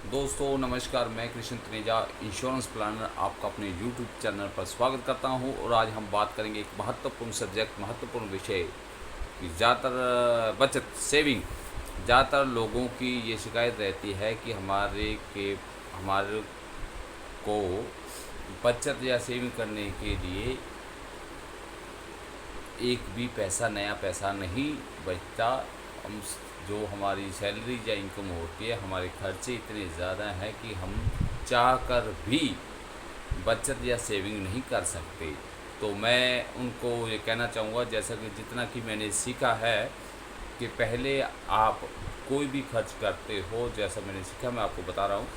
दोस्तों नमस्कार, मैं कृष्ण तनेजा इंश्योरेंस प्लानर आपका अपने यूट्यूब चैनल पर स्वागत करता हूं। और आज हम बात करेंगे एक महत्वपूर्ण सब्जेक्ट, महत्वपूर्ण विषय कि ज़्यादातर बचत सेविंग। ज़्यादातर लोगों की ये शिकायत रहती है कि हमारे को बचत या सेविंग करने के लिए एक भी पैसा, नया पैसा नहीं बचता। हम जो हमारी सैलरी या इनकम होती है, हमारे खर्चे इतने ज़्यादा हैं कि हम चाह कर भी बचत या सेविंग नहीं कर सकते। तो मैं उनको ये कहना चाहूँगा, जैसा कि जितना कि मैंने सीखा है कि पहले आप कोई भी खर्च करते हो, जैसा मैंने सीखा मैं आपको बता रहा हूँ।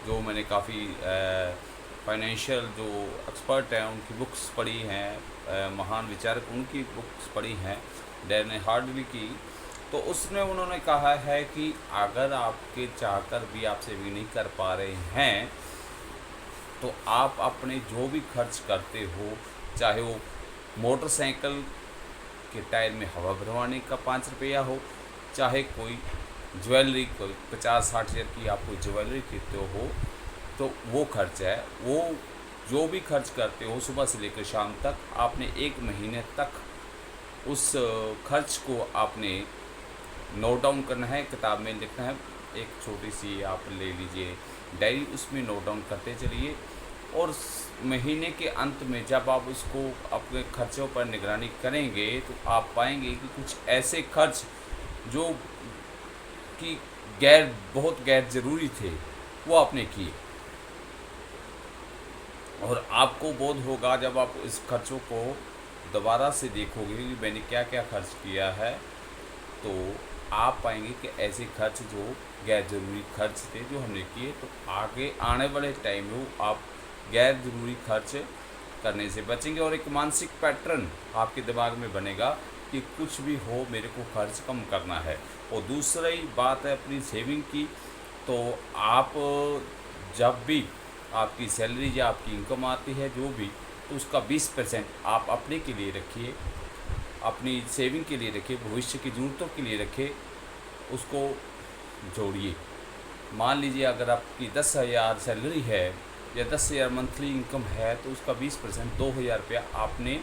जो मैंने काफ़ी फाइनेंशियल जो एक्सपर्ट हैं उनकी बुक्स पढ़ी हैं, महान विचारक उनकी बुक्स पढ़ी हैं, डैन हार्डली की। तो उसमें उन्होंने कहा है कि अगर आपके चाहकर भी आप सेविंग नहीं कर पा रहे हैं तो आप अपने जो भी खर्च करते हो, चाहे वो मोटरसाइकिल के टायर में हवा भरवाने का 5 रुपया हो, चाहे कोई ज्वेलरी, कोई 50-60 हज़ार की आप कोई ज्वेलरी खरीदते हो, तो वो खर्च है। वो जो भी खर्च करते हो सुबह से लेकर शाम तक, आपने 1 महीने तक उस खर्च को आपने नोट डाउन करना है, किताब में लिखना है। एक छोटी सी आप ले लीजिए डायरी, उसमें नोट डाउन करते चलिए। और महीने के अंत में जब आप उसको अपने खर्चों पर निगरानी करेंगे तो आप पाएंगे कि कुछ ऐसे खर्च जो कि बहुत गैर ज़रूरी थे वो आपने किए। और आपको बोध होगा जब आप इस खर्चों को दोबारा से देखोगे कि मैंने क्या क्या खर्च किया है, तो आप पाएंगे कि ऐसे खर्च जो गैर ज़रूरी खर्च थे जो हमने किए, तो आगे आने वाले टाइम में आप गैर ज़रूरी खर्च करने से बचेंगे। और एक मानसिक पैटर्न आपके दिमाग में बनेगा कि कुछ भी हो मेरे को खर्च कम करना है। और दूसरी बात है अपनी सेविंग की। तो आप जब भी आपकी सैलरी या आपकी इनकम आती है जो भी, तो उसका 20% आप अपने के लिए रखिए, अपनी सेविंग के लिए रखिए, भविष्य की ज़रूरतों के लिए रखिए, उसको जोड़िए। मान लीजिए अगर आपकी 10,000 सैलरी है या 10,000 मंथली इनकम है, तो उसका 20% 2,000 रुपया आपने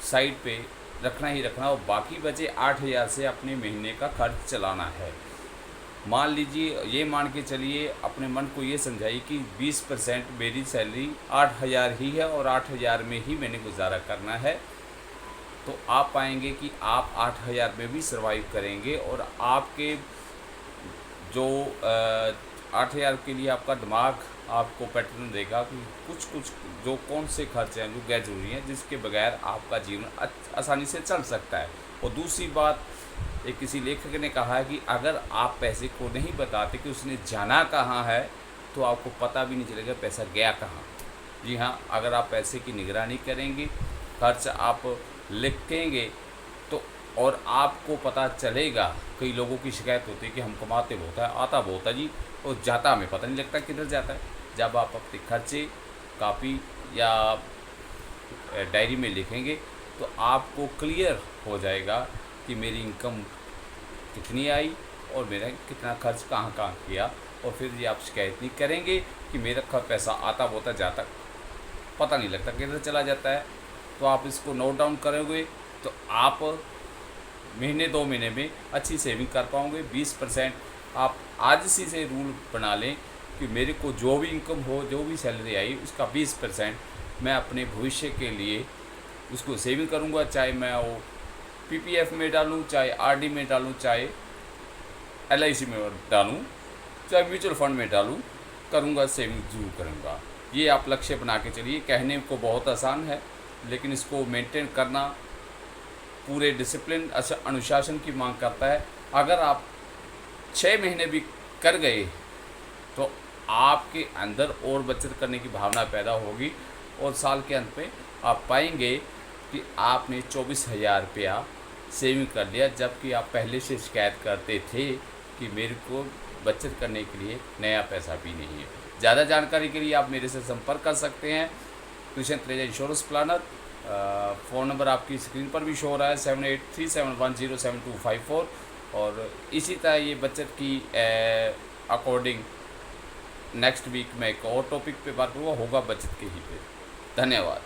साइड पे रखना ही रखना, और बाकी बचे 8,000 से अपने महीने का खर्च चलाना है। मान लीजिए, ये मान के चलिए, अपने मन को ये समझाइए कि 20% मेरी सैलरी 8,000 ही है और 8,000 में ही मैंने गुजारा करना है। तो आप पाएंगे कि आप 8,000 में भी सर्वाइव करेंगे। और आपके जो 8,000 के लिए आपका दिमाग आपको पैटर्न देगा कि कुछ कुछ जो कौन से खर्च हैं जो गैर जरूरी हैं, जिसके बगैर आपका जीवन आसानी से चल सकता है। और दूसरी बात, एक किसी लेखक ने कहा है कि अगर आप पैसे को नहीं बताते कि उसने जाना कहाँ है, तो आपको पता भी नहीं चलेगा पैसा गया कहाँ। जी हाँ, अगर आप पैसे की निगरानी करेंगे, खर्च आप लिखेंगे, तो और आपको पता चलेगा। कई लोगों की शिकायत होती है कि हम कमाते बहुत है, आता बहुत है जी, और जाता हमें पता नहीं लगता किधर जाता है। जब आप अपने खर्चे कापी या डायरी में लिखेंगे तो आपको क्लियर हो जाएगा कि मेरी इनकम कितनी आई और मेरा कितना खर्च कहाँ कहाँ किया। और फिर ये आप शिकायत नहीं करेंगे कि मेरा पैसा आता होता जाता पता नहीं लगता किधर चला जाता है। तो आप इसको नोट डाउन करोगे तो आप महीने 2 महीने में अच्छी सेविंग कर पाओगे। 20% आप आज सी से रूल बना लें कि मेरे को जो भी इनकम हो, जो भी सैलरी आई, उसका 20% मैं अपने भविष्य के लिए उसको सेविंग करूँगा। चाहे मैं वो पीपीएफ में डालूँ, चाहे आरडी में डालूँ, चाहे एलआईसी में डालूँ, चाहे म्यूचुअल फंड में डालूँ, करूँगा, सेविंग जरूर करूँगा। ये आप लक्ष्य बना के चलिए। कहने को बहुत आसान है, लेकिन इसको मेंटेन करना पूरे डिसिप्लिन, अनुशासन की मांग करता है। अगर आप 6 महीने भी कर गए तो आपके अंदर और बचत करने की भावना पैदा होगी, और साल के अंत में आप पाएंगे कि आपने 24,000 रुपया सेविंग कर लिया, जबकि आप पहले से शिकायत करते थे कि मेरे को बचत करने के लिए नया पैसा भी नहीं है। ज़्यादा जानकारी के लिए आप मेरे से संपर्क कर सकते हैं, Krishna Taneja insurance planner. Phone number आपकी स्क्रीन पर भी शो हो रहा है, 7837107254। और इसी तरह ये बचत की अकॉर्डिंग नेक्स्ट वीक मैं एक और टॉपिक पे बात करूँगा, होगा बचत के ही पे। धन्यवाद।